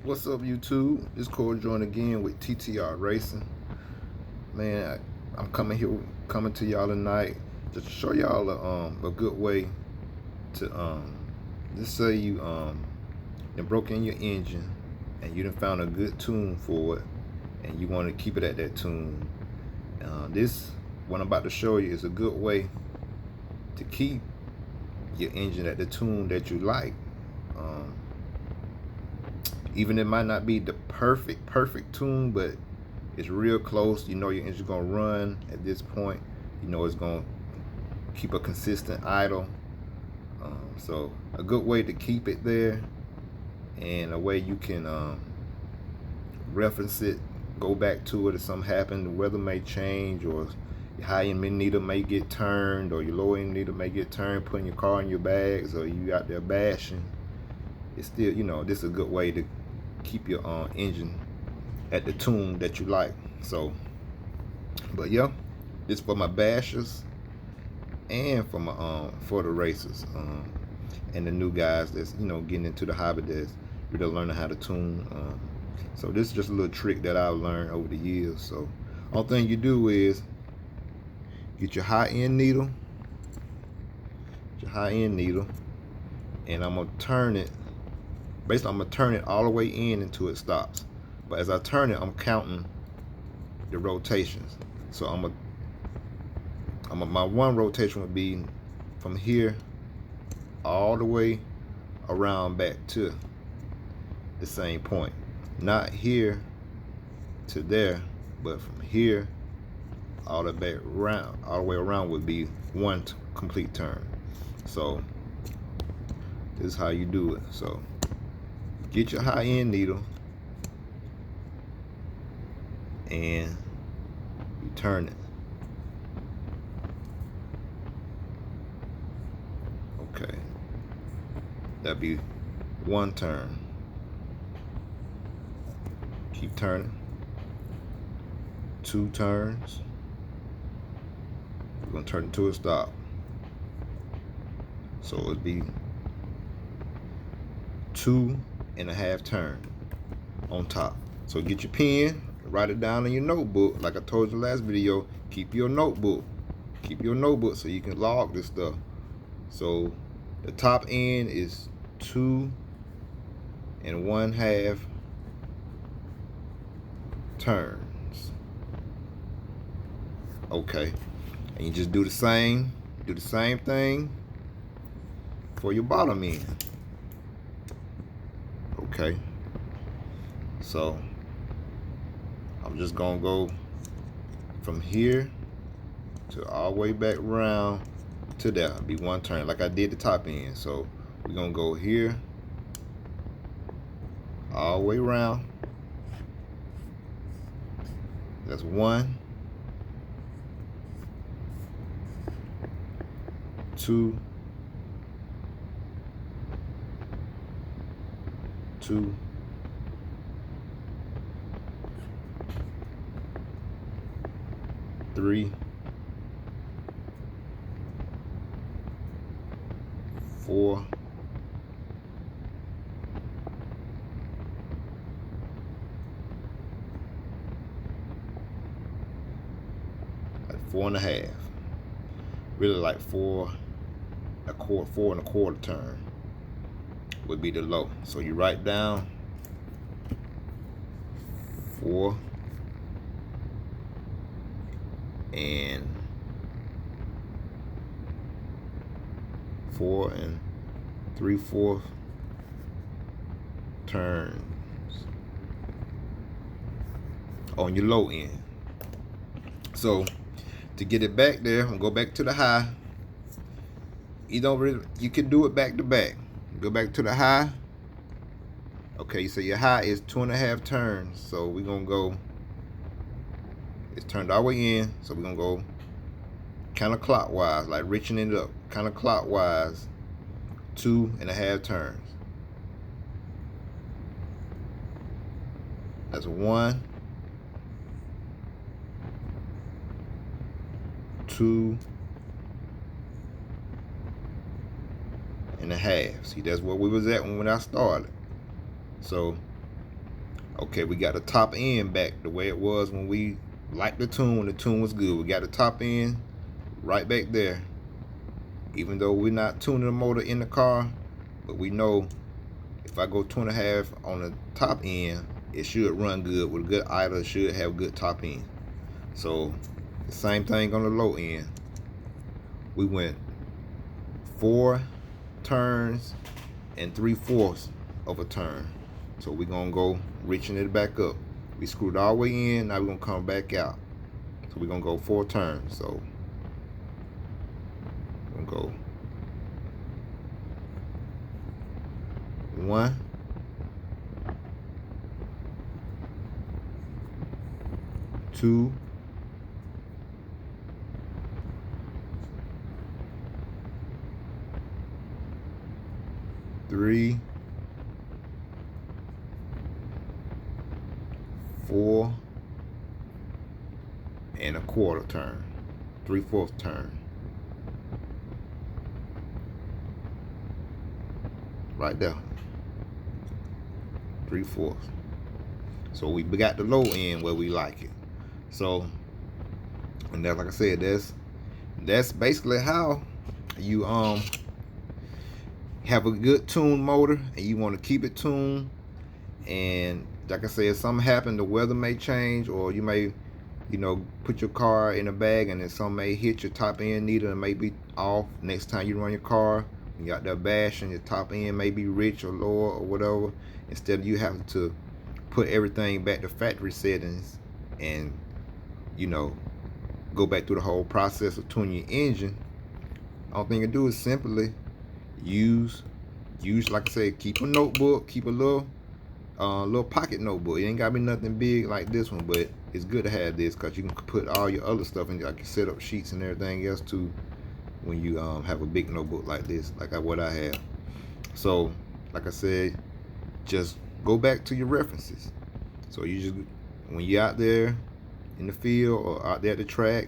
What's up, YouTube? This Corey Join again with TTR Racing. Man, I'm coming to y'all tonight just to show y'all a good way to just say you broke in your engine and you done found a good tune for it and you want to keep it at that tune. This what I'm about to show you is a good way to keep your engine at the tune that you like. Even it might not be the perfect tune, but it's real close. You know your engine's gonna run at this point. You know it's gonna keep a consistent idle. So a good way to keep it there, and a way you can reference it, go back to it if something happened. The weather may change, or your high end needle may get turned, or your low end needle may get turned, putting your car in your bags, or you out there bashing. It's still, this is a good way to keep your engine at the tune that you like. So, but yeah, this for my bashers and for my for the racers and the new guys that's getting into the hobby, that's really learning how to tune. So this is just a little trick that I've learned over the years. So all thing you do is get your high end needle, and I'm gonna turn it. Basically, I'm gonna turn it all the way in until it stops. But as I turn it, I'm counting the rotations. So my one rotation would be from here all the way around back to the same point. Not here to there, but from here all the way around would be one complete turn. So this is how you do it. So get your high end needle and you turn it. Okay, that'd be one turn. Keep turning. 2 turns. We're gonna turn it to a stop. So it'd be 2.5 turns on top. So get your pen, write it down in your notebook. Like I told you last video, keep your notebook so you can log this stuff. So the top end is 2.5 turns. Okay, and you just do the same thing for your bottom end. Okay, so I'm just gonna go from here to all the way back around to there. It'll be one turn like I did the top end. So we're gonna go here all the way around. That's 1, 2, 2, 3, 4, 4.5. Really like 4.25 turn would be the low. So you write down 4 and 3/4 turns on your low end. So to get it back there, I'm gonna go back to the high. You can do it back to back. Go back to the high. Okay, so your high is 2.5 turns. So we're gonna go, it's turned all the way in. So we're gonna go counterclockwise, like reaching it up, counterclockwise, 2.5 turns. That's 1, 2.5. See, that's where we was at when I started. So Okay, we got the top end back the way it was when we liked the tune, when the tune was good. We got the top end right back there. Even though we're not tuning the motor in the car, but we know if I go 2.5 on the top end, it should run good with a good idle. It should have good top end. So the same thing on the low end. We went 4 turns and 3/4 of a turn. So we're gonna go reaching it back up. We screwed all the way in, now we're gonna come back out. So we're gonna go 4 turns. So we're gonna go 1, 2, 3, 4, and a quarter turn, 3/4 turn. Right there, 3/4. So we got the low end where we like it. So, and that, like I said, that's basically how you have a good tuned motor, and you want to keep it tuned. And like I said, if something happened, the weather may change, or you may, put your car in a bag, and then something may hit your top end needle and may be off. Next time you run your car, you got that bash, and your top end may be rich or lower or whatever. Instead of you having to put everything back to factory settings and go back through the whole process of tuning your engine, all thing you do is simply use, like I said, keep a notebook, keep a little pocket notebook. It ain't gotta be nothing big like this one, but it's good to have this because you can put all your other stuff in. I can set up sheets and everything else too when you have a big notebook like this, like what I have. So, like I said, just go back to your references. So you just, when you're out there in the field or out there at the track,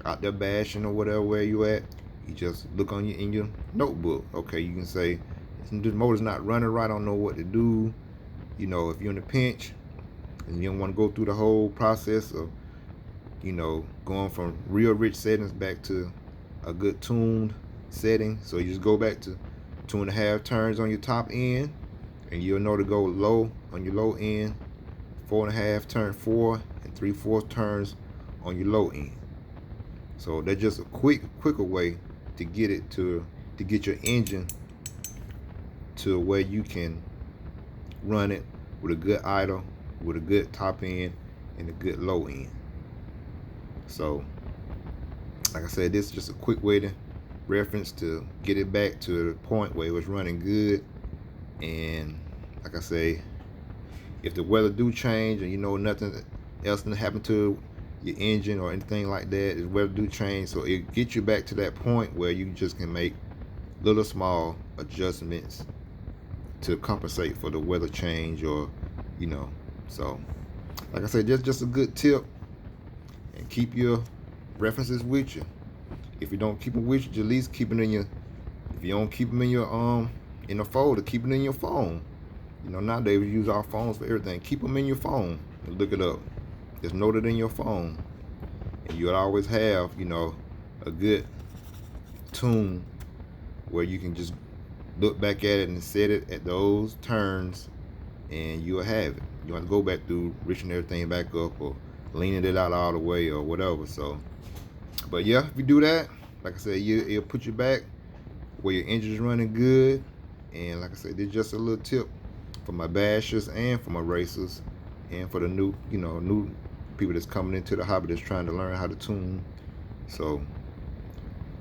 out there bashing or whatever, where you at, you just look on in your notebook. Okay, you can say, the motor's not running right, I don't know what to do. If you're in a pinch and you don't want to go through the whole process of, going from real rich settings back to a good tuned setting. So you just go back to 2.5 turns on your top end, and you'll know to go low on your low end, 4.5 turn 4, and 3/4 turns on your low end. So that's just a quicker way to get it to get your engine to where you can run it with a good idle, with a good top end, and a good low end. So, like I said, this is just a quick way to reference to get it back to the point where it was running good. And like I say, if the weather do change and nothing else didn't happen to your engine or anything like that, the weather do change, so it gets you back to that point where you just can make little small adjustments to compensate for the weather change, or so like I said, just a good tip. And keep your references with you. If you don't keep them with you, at least keep it in your, if you don't keep them in your in a folder, keep it in your phone. Nowadays we use our phones for everything. Keep them in your phone and look it up. Just note it in your phone, and you'll always have a good tune where you can just look back at it and set it at those turns, and you'll have it. You want to go back through reaching everything back up or leaning it out all the way or whatever. So, but yeah, if you do that, like I said, it'll put you back where your engine's running good. And like I said, this is just a little tip for my bashers and for my racers and for the new people that's coming into the hobby that's trying to learn how to tune. So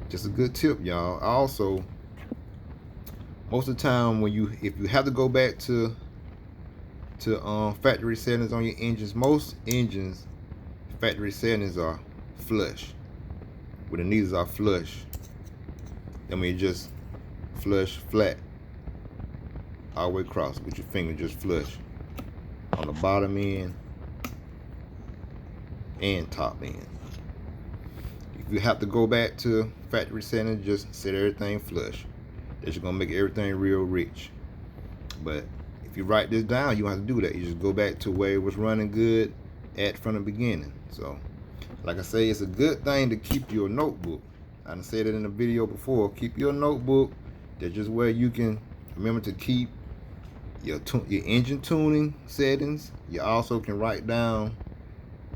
just a good tip, y'all. Also, most of the time if you have to go back to factory settings on your engines, most engines factory settings are flush, where the needles are flush. I mean, just flush flat all the way across with your finger, just flush on the bottom end and top end. If you have to go back to factory settings, just set everything flush. That's gonna make everything real rich. But if you write this down, you don't have to do that. You just go back to where it was running good at from the beginning. So like I say, it's a good thing to keep your notebook. I done said it in a video before. Keep your notebook. That's just where you can remember to keep your engine tuning settings. You also can write down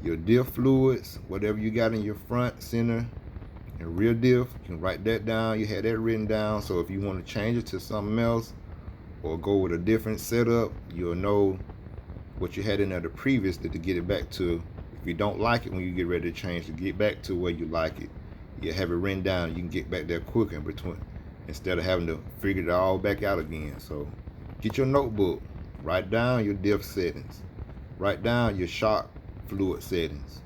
your diff fluids, whatever you got in your front, center, and rear diff. You can write that down. You had that written down, so if you want to change it to something else or go with a different setup, you'll know what you had in there the previous to get it back to. If you don't like it when you get ready to change, to get back to where you like it, you have it written down. You can get back there quicker in between, instead of having to figure it all back out again. So get your notebook, write down your diff settings, write down your shock fluid settings,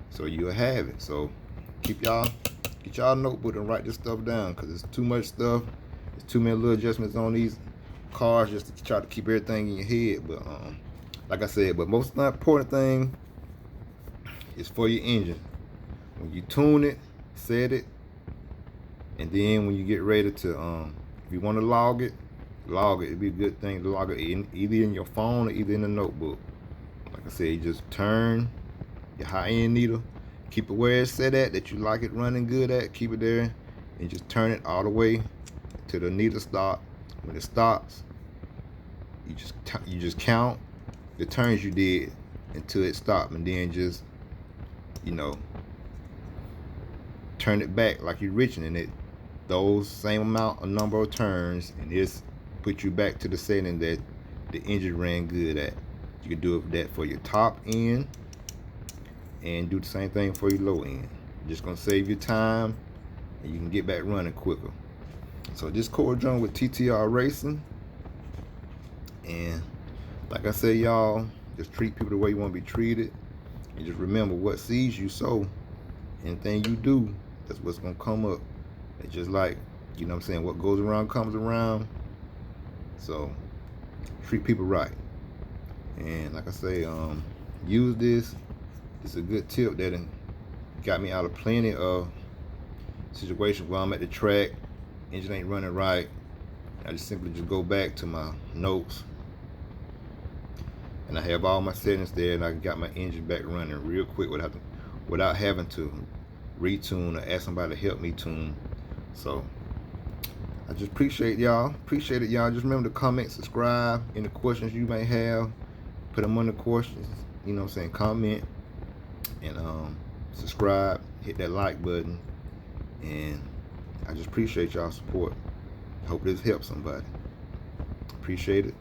so you'll have it. So get y'all notebook and write this stuff down, because it's too much stuff. There's too many little adjustments on these cars just to try to keep everything in your head. But like I said, but most important thing is for your engine. When you tune it, set it, and then when you get ready to if you want to log it. It'd be a good thing to log it either in your phone or either in the notebook. Like I said, you just turn your high-end needle, keep it where it's set at, that you like it running good at, keep it there, and just turn it all the way to the needle stop. When it stops, you just count the turns you did until it stopped, and then just, you know, turn it back like you're reaching in it, those same amount of number of turns, and it's put you back to the setting that the engine ran good at. You can do that for your top end and do the same thing for your low end. Just gonna save you time, and you can get back running quicker. So this Core Drone with TTR Racing, and like I say, y'all, just treat people the way you want to be treated, and just remember, what seeds you sow, anything you do, that's what's gonna come up. It's just like, you know what I'm saying, what goes around comes around. So treat people right, and like I say, use this. It's a good tip that got me out of plenty of situations where I'm at the track, engine ain't running right. I just simply just go back to my notes, and I have all my settings there, and I got my engine back running real quick without having to retune or ask somebody to help me tune. So I just appreciate y'all. Appreciate it, y'all. Just remember to comment, subscribe. Any questions you may have, put them on the questions. You know what I'm saying? Comment and subscribe. Hit that like button. And I just appreciate y'all's support. Hope this helps somebody. Appreciate it.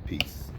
Peace.